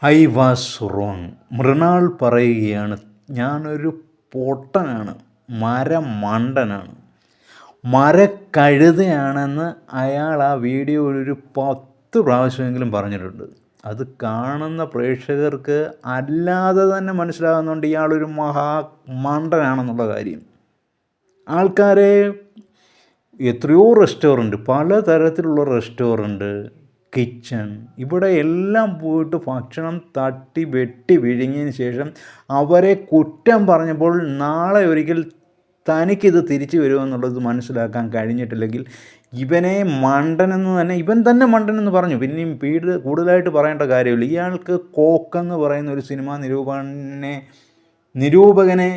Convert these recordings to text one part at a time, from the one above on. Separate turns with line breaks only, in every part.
I was wrong. Mrinal പറയുകയാണ്, ഞാനൊരു പൊട്ടനാണ്, മരമണ്ടനാണ്, മരക്കഴുതയാണെന്ന് അയാൾ ആ വീഡിയോയിൽ ഒരു 10 പ്രാവശ്യമെങ്കിലും പറഞ്ഞിട്ടുണ്ട്. അത് കാണുന്ന പ്രേക്ഷകർക്ക് അല്ലാതെ തന്നെ മനസ്സിലാകുന്നുണ്ട് ഇയാളൊരു മണ്ടനാണെന്നുള്ള കാര്യം. ആൾക്കാരെ എത്രയോ റെസ്റ്റോറൻറ്റ്, പലതരത്തിലുള്ള റെസ്റ്റോറൻറ്റ്, കിച്ചൺ, ഇവിടെ എല്ലാം പോയിട്ട് ഭക്ഷണം തട്ടി വെട്ടി വിഴുങ്ങിയതിന് ശേഷം അവരെ കുറ്റം പറഞ്ഞപ്പോൾ നാളെ ഒരിക്കൽ തനിക്കിത് തിരിച്ചു വരുമെന്നുള്ളത് മനസ്സിലാക്കാൻ കഴിഞ്ഞിട്ടില്ലെങ്കിൽ ഇവനെ മണ്ടനെന്ന് തന്നെ, ഇവൻ തന്നെ മണ്ടനെന്ന് പറഞ്ഞു. പിന്നെയും കൂടുതലായിട്ട് പറയേണ്ട കാര്യമില്ല. ഇയാൾക്ക് കോക്കെന്ന് പറയുന്ന ഒരു സിനിമാ നിരൂപകനെ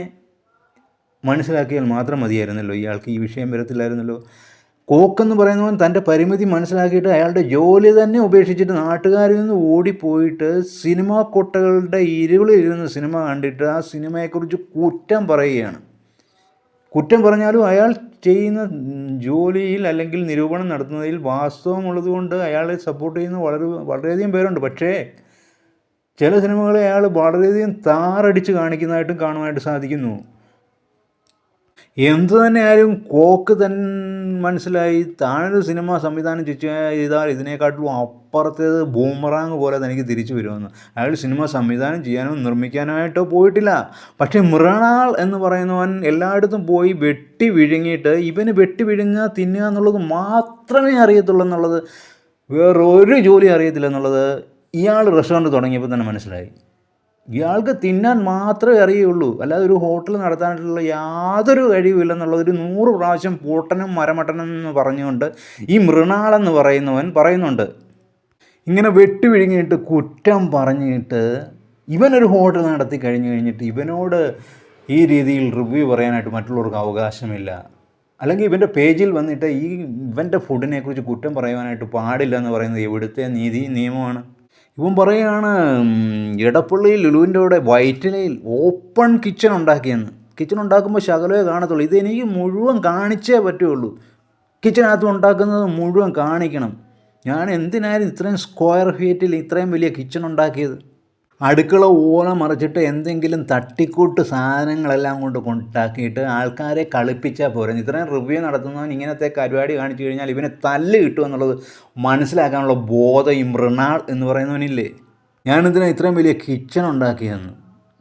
മനസ്സിലാക്കിയാൽ മാത്രം മതിയായിരുന്നല്ലോ, ഇയാൾക്ക് ഈ വിഷയം വരത്തില്ലായിരുന്നല്ലോ. കോക്കെന്ന് പറയുന്നവൻ തൻ്റെ പരിമിതി മനസ്സിലാക്കിയിട്ട് അയാളുടെ ജോലി തന്നെ ഉപേക്ഷിച്ചിട്ട് നാട്ടുകാരിൽ നിന്ന് ഓടിപ്പോയിട്ട് സിനിമാ കൊട്ടകളുടെ ഇരുളിലിരുന്ന് സിനിമ കണ്ടിട്ട് ആ സിനിമയെക്കുറിച്ച് കുറ്റം പറയുകയാണ്. കുറ്റം പറഞ്ഞാലും അയാൾ ചെയ്യുന്ന ജോലിയിൽ അല്ലെങ്കിൽ നിരൂപണം നടത്തുന്നതിൽ വാസ്തവമുള്ളത് കൊണ്ട് അയാളെ സപ്പോർട്ട് ചെയ്യുന്ന വളരെയധികം പേരുണ്ട്. പക്ഷേ ചില സിനിമകളെ അയാൾ വളരെയധികം താറടിച്ച് കാണിക്കുന്നതായിട്ടും കാണുവാനായിട്ട് സാധിക്കുന്നു. എന്തു തന്നെയായാലും കോക്ക് മനസ്സിലായി താനൊരു സിനിമ സംവിധാനം ചെയ്താൽ ഇതിനെക്കാട്ടിലും അപ്പുറത്തേത് ബൂമറാങ് പോലെ തനിക്ക് തിരിച്ചു വരുമെന്ന്. അയാൾ സിനിമ സംവിധാനം ചെയ്യാനോ നിർമ്മിക്കാനായിട്ടോ പോയിട്ടില്ല. പക്ഷേ മൃണാൾ എന്ന് പറയുന്നവൻ എല്ലായിടത്തും പോയി വെട്ടി വിഴുങ്ങിയിട്ട് ഇവന് വെട്ടി വിഴുങ്ങുക, തിന്നുക എന്നുള്ളത് മാത്രമേ അറിയത്തുള്ളൂ എന്നുള്ളത്, വേറൊരു ജോലി അറിയത്തില്ല എന്നുള്ളത് ഇയാൾ റെസ്റ്റോറൻറ്റ് തുടങ്ങിയപ്പോൾ തന്നെ മനസ്സിലായി. ഇയാൾക്ക് തിന്നാൻ മാത്രമേ അറിയുള്ളൂ, അല്ലാതെ ഒരു ഹോട്ടൽ നടത്താനായിട്ടുള്ള യാതൊരു കഴിവുമില്ലെന്നുള്ളത് ഒരു 100 പ്രാവശ്യം പൊട്ടനും മരമട്ടനും എന്ന് പറഞ്ഞുകൊണ്ട് ഈ മൃണാളെന്ന് പറയുന്നവൻ പറയുന്നുണ്ട്. ഇങ്ങനെ വെട്ടി വിഴുങ്ങിയിട്ട് കുറ്റം പറഞ്ഞിട്ട് ഇവനൊരു ഹോട്ടൽ നടത്തി കഴിഞ്ഞിട്ട് ഇവനോട് ഈ രീതിയിൽ റിവ്യൂ പറയാനായിട്ട് മറ്റുള്ളവർക്ക് അവകാശമില്ല. അല്ലെങ്കിൽ ഇവൻ്റെ പേജിൽ വന്നിട്ട് ഇവൻ്റെ ഫുഡിനെക്കുറിച്ച് കുറ്റം പറയുവാനായിട്ട് പാടില്ല എന്ന് പറയുന്നത് എവിടുത്തെ നിയമമാണ്? ഇവൻ പറയുകയാണ് എടപ്പള്ളി ലുലുവിൻ്റെ അവിടെ വൈറ്റിലയിൽ ഓപ്പൺ കിച്ചൺ ഉണ്ടാക്കിയെന്ന്. കിച്ചൺ ഉണ്ടാക്കുമ്പോൾ ശകലമേ കാണത്തുള്ളൂ. ഇതെനിക്ക് മുഴുവൻ കാണിച്ചേ പറ്റുള്ളൂ. കിച്ചനകത്ത് ഉണ്ടാക്കുന്നത് മുഴുവൻ കാണിക്കണം. ഞാൻ എന്തിനായിരുന്നു ഇത്രയും സ്ക്വയർ ഫീറ്റിൽ ഇത്രയും വലിയ കിച്ചൺ ഉണ്ടാക്കിയത്? അടുക്കള ഓല മറിച്ചിട്ട് എന്തെങ്കിലും തട്ടിക്കൂട്ട് സാധനങ്ങളെല്ലാം കൊണ്ട് കൊണ്ടാക്കിയിട്ട് ആൾക്കാരെ കളിപ്പിച്ചാൽ പോരെ. ഇത്രയും റിവ്യൂ നടത്തുന്നവൻ ഇങ്ങനത്തെ പരിപാടി കാണിച്ചു കഴിഞ്ഞാൽ ഇവന് തല്ല് കിട്ടുമെന്നുള്ളത് മനസ്സിലാക്കാനുള്ള ബോധം ഈ മൃണാൾ എന്ന് പറയുന്നവനില്ലേ. ഞാനെന്തിനാണ് ഇത്രയും വലിയ കിച്ചൺ ഉണ്ടാക്കിയെന്ന്?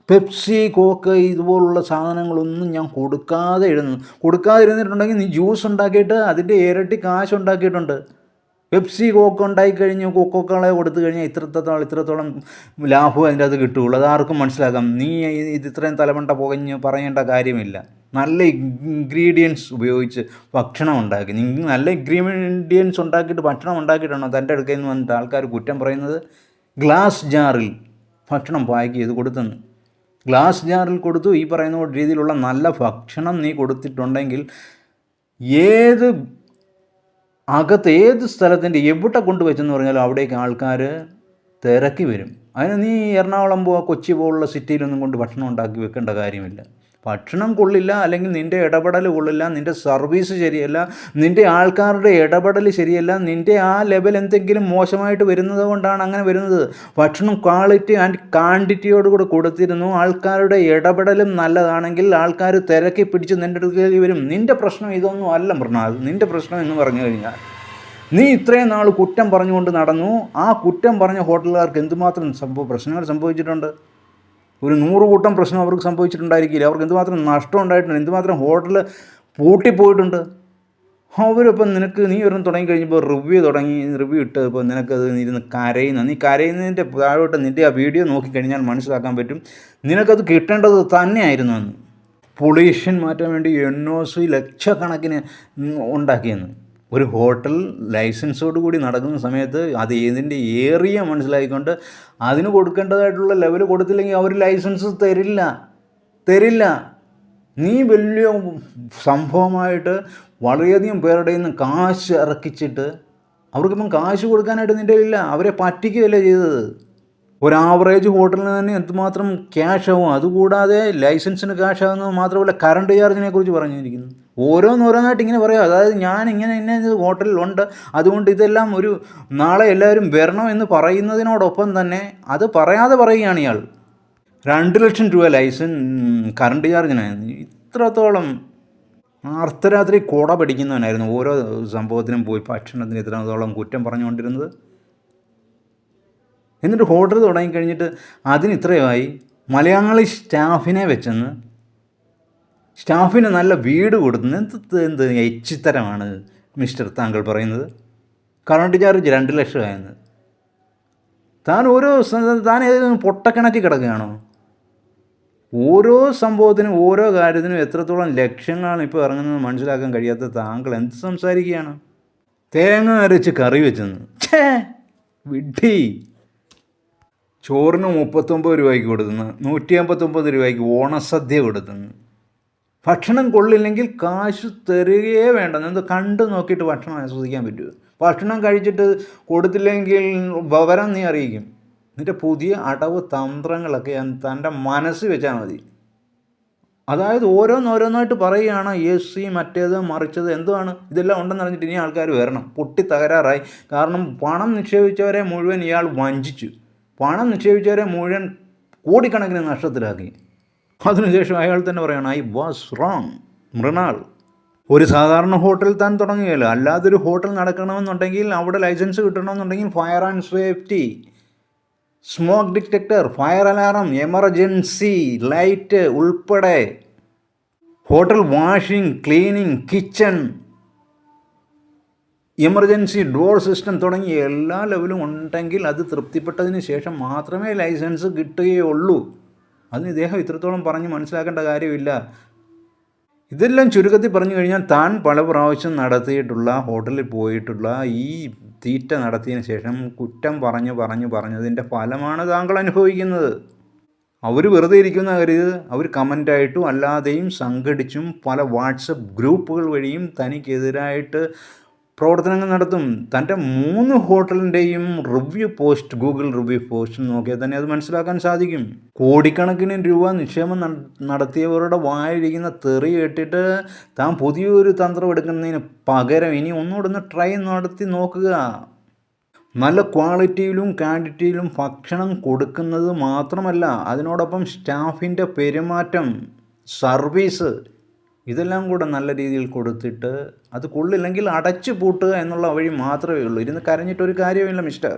പെപ്സി, കോക്ക് ഇതുപോലുള്ള സാധനങ്ങളൊന്നും ഞാൻ കൊടുക്കാതിരുന്നിട്ടുണ്ടെങ്കിൽ നീ ജ്യൂസ് ഉണ്ടാക്കിയിട്ട് അതിൻ്റെ ഇരട്ടി കാശ് ഉണ്ടാക്കിയിട്ടുണ്ട്. പെപ്സി, കോക്ക് ഉണ്ടായിക്കഴിഞ്ഞ് കൊക്കോക്കോള കൊടുത്തു കഴിഞ്ഞാൽ ഇത്രത്തോളം ലാഭം അതിൻ്റെ അത് കിട്ടുകയുള്ളൂ. അതാർക്കും മനസ്സിലാക്കാം. നീ ഇത്രയും തലമണ്ട പുകഞ്ഞ് പറയേണ്ട കാര്യമില്ല. നല്ല ഇൻഗ്രീഡിയൻസ് ഉപയോഗിച്ച് ഭക്ഷണം ഉണ്ടാക്കി, നിങ്ങൾ നല്ല ഇൻഗ്രീഡിയൻസ് ഉണ്ടാക്കിയിട്ട് ഭക്ഷണം ഉണ്ടാക്കിയിട്ടാണോ തൻ്റെ അടുക്കൽ നിന്ന് വന്നിട്ട് ആൾക്കാർ കുറ്റം പറയുന്നത്? ഗ്ലാസ് ജാറിൽ ഭക്ഷണം പാക്ക് ചെയ്ത് കൊടുത്തെന്ന്. ഗ്ലാസ് ജാറിൽ കൊടുത്തു. ഈ പറയുന്ന രീതിയിലുള്ള നല്ല ഭക്ഷണം നീ കൊടുത്തിട്ടുണ്ടെങ്കിൽ ഏത് സ്ഥലത്തിൻ്റെ എവിടെ കൊണ്ടുവച്ചെന്ന് പറഞ്ഞാലും അവിടേക്ക് ആൾക്കാർ തിരക്കി വരും. അതിന് നീ എറണാകുളം കൊച്ചി പോലുള്ള സിറ്റിയിലൊന്നും കൊണ്ട് ഭക്ഷണം ഉണ്ടാക്കി വെക്കേണ്ട കാര്യമില്ല. ഭക്ഷണം കൊള്ളില്ല, അല്ലെങ്കിൽ നിൻ്റെ ഇടപെടൽ കൊള്ളില്ല, നിൻ്റെ സർവീസ് ശരിയല്ല, നിൻ്റെ ആൾക്കാരുടെ ഇടപെടൽ ശരിയല്ല, നിൻ്റെ ആ ലെവൽ എന്തെങ്കിലും മോശമായിട്ട് വരുന്നത് കൊണ്ടാണ് അങ്ങനെ വരുന്നത്. ഭക്ഷണം ക്വാളിറ്റി ആൻഡ് ക്വാണ്ടിറ്റിയോടുകൂടി കൊടുത്തിരുന്നു, ആൾക്കാരുടെ ഇടപെടലും നല്ലതാണെങ്കിൽ ആൾക്കാർ തിരക്കി പിടിച്ച് നിൻ്റെ അടുത്തേക്ക് വരും. നിൻ്റെ പ്രശ്നം ഇതൊന്നും അല്ല മൃണാൾ. നിൻ്റെ പ്രശ്നം എന്ന് പറഞ്ഞു കഴിഞ്ഞാൽ നീ ഇത്രയും നാൾ കുറ്റം പറഞ്ഞുകൊണ്ട് നടന്നു. ആ കുറ്റം പറഞ്ഞ ഹോട്ടലുകാർക്ക് എന്തുമാത്രം പ്രശ്നങ്ങൾ സംഭവിച്ചിട്ടുണ്ട്? ഒരു 100 കൂട്ടം പ്രശ്നം അവർക്ക് സംഭവിച്ചിട്ടുണ്ടായിരിക്കില്ല. അവർക്ക് എന്തുമാത്രം നഷ്ടം ഉണ്ടായിട്ടുണ്ട്, എന്തുമാത്രം ഹോട്ടൽ പൂട്ടിപ്പോയിട്ടുണ്ട്. അവരിപ്പം നീ ഒരെണ്ണം തുടങ്ങിക്കഴിഞ്ഞപ്പോൾ റിവ്യൂ ഇട്ട് ഇപ്പോൾ നിനക്കത് ഇരുന്ന് നീ കരയുന്നതിൻ്റെ താഴോട്ട് നിൻ്റെ ആ വീഡിയോ നോക്കിക്കഴിഞ്ഞാൽ മനസ്സിലാക്കാൻ പറ്റും നിനക്കത് കിട്ടേണ്ടത് തന്നെയായിരുന്നു എന്ന്. പൊള്യൂഷൻ മാറ്റാൻ വേണ്ടി NOC ലക്ഷക്കണക്കിന് ഉണ്ടാക്കിയെന്ന്. ഒരു ഹോട്ടൽ ലൈസൻസോട് കൂടി നടക്കുന്ന സമയത്ത് അത് ഇതിൻ്റെ ഏറിയ മനസ്സിലാക്കിക്കൊണ്ട് അതിന് കൊടുക്കേണ്ടതായിട്ടുള്ള ലെവൽ കൊടുത്തില്ലെങ്കിൽ അവർ ലൈസൻസ് തരില്ല. നീ വലിയ സംഭവമായിട്ട് വളരെയധികം പേരുടെ നിന്ന് കാശ് ഇറക്കിച്ചിട്ട് അവർക്കിപ്പം കാശ് കൊടുക്കാനായിട്ട് നിൻ്റെ ഇല്ല. അവരെ പറ്റിക്കുകയല്ലേ ചെയ്തത്. ഒരു ആവറേജ് ഹോട്ടലിന് തന്നെ എന്തുമാത്രം ക്യാഷ് ആവും. അതുകൂടാതെ ലൈസൻസിന് ക്യാഷ് ആവുന്നത് മാത്രമല്ല, കറണ്ട് ചാർജിനെ കുറിച്ച് പറഞ്ഞിരിക്കുന്നു. ഓരോന്നോരോന്നായിട്ട് ഇങ്ങനെ പറയാം. അതായത് ഞാൻ ഇങ്ങനെ ഇന്ന ഇത് ഹോട്ടലിലുണ്ട്, അതുകൊണ്ട് ഇതെല്ലാം ഒരു നാളെ എല്ലാവരും വരണം എന്ന് പറയുന്നതിനോടൊപ്പം തന്നെ അത് പറയാതെ പറയുകയാണ് ഇയാൾ. 2,00,000 രൂപ കറണ്ട് ചാർജിനായിരുന്നു. ഇത്രത്തോളം അർദ്ധരാത്രി കുട പിടിക്കുന്നവനായിരുന്നു ഓരോ സംഭവത്തിനും പോയി ഭക്ഷണത്തിന് ഇത്രത്തോളം കുറ്റം പറഞ്ഞുകൊണ്ടിരുന്നത്. എന്നിട്ട് ഹോട്ടൽ തുടങ്ങിക്കഴിഞ്ഞിട്ട് അതിന് ഇത്രയുമായി മലയാളി സ്റ്റാഫിനെ വെച്ചെന്ന് സ്റ്റാഫിന് നല്ല വീട് കൊടുക്കുന്നു. എന്ത് എച്ചിത്തരമാണ് മിസ്റ്റർ താങ്കൾ പറയുന്നത്? കറണ്ട് ചാർജ് 2,00,000 ആയെന്ന്. താൻ ഏതെങ്കിലും പൊട്ടക്കിണറ്റി കിടക്കുകയാണോ? ഓരോ സംഭവത്തിനും ഓരോ കാര്യത്തിനും എത്രത്തോളം ലക്ഷ്യങ്ങളാണ് ഇപ്പോൾ ഇറങ്ങുന്നത് മനസ്സിലാക്കാൻ കഴിയാത്ത താങ്കൾ എന്ത് സംസാരിക്കുകയാണ്? തേങ്ങ അരച്ച് കറി വെച്ചെന്ന്. വിഡ്ഢി. ചോറിന് 39 രൂപയ്ക്ക് കൊടുക്കുന്നു, 159 രൂപയ്ക്ക് ഓണസദ്യ കൊടുക്കുന്നു. ഭക്ഷണം കൊള്ളില്ലെങ്കിൽ കാശ് തരികയേ വേണ്ട. എന്ത് കണ്ടു നോക്കിയിട്ട് ഭക്ഷണം ആസ്വദിക്കാൻ പറ്റുമോ? ഭക്ഷണം കഴിച്ചിട്ട് കൊടുത്തില്ലെങ്കിൽ വിവരം നീ അറിയിക്കും. എന്നിട്ട് പുതിയ അടവ് തന്ത്രങ്ങളൊക്കെ തൻ്റെ മനസ്സിൽ വെച്ചാൽ മതി. അതായത് ഓരോന്നോരോന്നായിട്ട് പറയുകയാണ്, AC മറ്റേത് മറിച്ചത് എന്തുവാണ്, ഇതെല്ലാം ഉണ്ടെന്ന് അറിഞ്ഞിട്ട് ഇനി ആൾക്കാർ വരണം. പൊട്ടി തകരാറായി. കാരണം പണം നിക്ഷേപിച്ചവരെ മുഴുവൻ ഇയാൾ വഞ്ചിച്ചു. പണം നിക്ഷേപിച്ചവരെ മുഴുവൻ കോടിക്കണക്കിന് നഷ്ടത്തിലാക്കി. അതിനുശേഷം അയാൾ തന്നെ പറയണം, ഐ വാസ് റോങ്. മൃണാൾ, ഒരു സാധാരണ ഹോട്ടൽ താൻ തുടങ്ങുകയല്ല. അല്ലാതൊരു ഹോട്ടൽ നടക്കണമെന്നുണ്ടെങ്കിൽ അവിടെ ലൈസൻസ് കിട്ടണമെന്നുണ്ടെങ്കിൽ fire and safety, smoke detector, fire alarm, emergency light ഉൾപ്പെടെ hotel washing, cleaning, kitchen, emergency door system തുടങ്ങി എല്ലാ ലെവലും ഉണ്ടെങ്കിൽ അത് തൃപ്തിപ്പെട്ടതിന് ശേഷം മാത്രമേ ലൈസൻസ് കിട്ടുകയുള്ളൂ. അതിന് ഇദ്ദേഹം ഇത്രത്തോളം പറഞ്ഞ് മനസ്സിലാക്കേണ്ട കാര്യമില്ല. ഇതെല്ലാം ചുരുക്കത്തിൽ പറഞ്ഞു കഴിഞ്ഞാൽ താൻ പല പ്രാവശ്യം നടത്തിയിട്ടുള്ള ഹോട്ടലിൽ പോയിട്ടുള്ള ഈ തീറ്റ നടത്തിയതിന് ശേഷം കുറ്റം പറഞ്ഞതിൻ്റെ ഫലമാണ് താങ്കൾ അനുഭവിക്കുന്നത്. അവർ വെറുതെ ഇരിക്കുന്ന കരുത്. അവർ കമൻ്റായിട്ടും അല്ലാതെയും സംഘടിച്ചും പല വാട്സപ്പ് ഗ്രൂപ്പുകൾ വഴിയും തനിക്കെതിരായിട്ട് പ്രവർത്തനങ്ങൾ നടത്തും. തൻ്റെ 3 ഹോട്ടലിൻ്റെയും ഗൂഗിൾ റിവ്യൂ പോസ്റ്റ് നോക്കിയാൽ തന്നെ അത് മനസ്സിലാക്കാൻ സാധിക്കും. കോടിക്കണക്കിന് രൂപ നിക്ഷേപം നടത്തിയവരുടെ വായിരിക്കുന്ന തെറി കേട്ടിട്ട് താൻ പുതിയൊരു തന്ത്രം എടുക്കുന്നതിന് പകരം ഇനി ഒന്നുകൂടെ ട്രൈ നടത്തി നോക്കുക. നല്ല ക്വാളിറ്റിയിലും ക്വാണ്ടിറ്റിയിലും ഭക്ഷണം കൊടുക്കുന്നത് മാത്രമല്ല, അതിനോടൊപ്പം സ്റ്റാഫിൻ്റെ പെരുമാറ്റം, സർവീസ്, ഇതെല്ലാം കൂടെ നല്ല രീതിയിൽ കൊടുത്തിട്ട് അത് കൊള്ളില്ലെങ്കിൽ അടച്ചു പൂട്ടുക എന്നുള്ള വഴി മാത്രമേ ഉള്ളൂ. ഇരുന്ന് കരഞ്ഞിട്ടൊരു കാര്യമില്ല മിസ്റ്റർ.